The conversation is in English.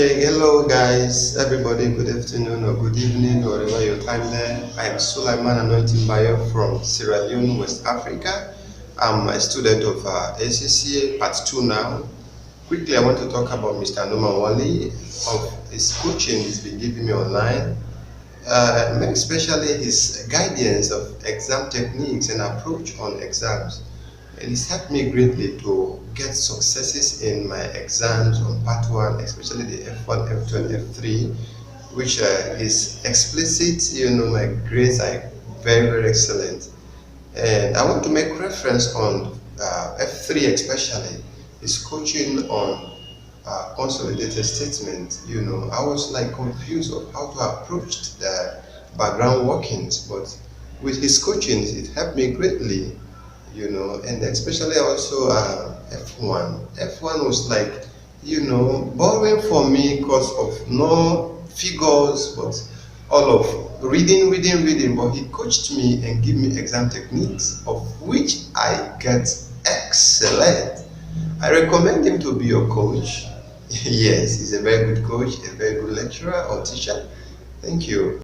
Okay, hello guys, everybody, good afternoon or good evening, wherever your time there. I am Sulaiman Annointing from Sierra Leone, West Africa. I'm a student of ACCA Part 2 now. Quickly, I want to talk about Mr. Nouman Wali of his coaching he's been giving me online, especially his guidance of exam techniques and approach on exams. And it's helped me greatly to get successes in my exams on part 1, especially the F1, F2, and F3, which is explicit. My grades are very, very excellent. And I want to make reference on F3 especially, his coaching on consolidated statement. I was like confused of how to approach the background workings, but with his coaching, it helped me greatly. And especially also F1. F1 was like, boring for me because of no figures, but all of reading. But he coached me and gave me exam techniques, of which I get excellent. I recommend him to be your coach. Yes, he's a very good coach, a very good lecturer or teacher. Thank you.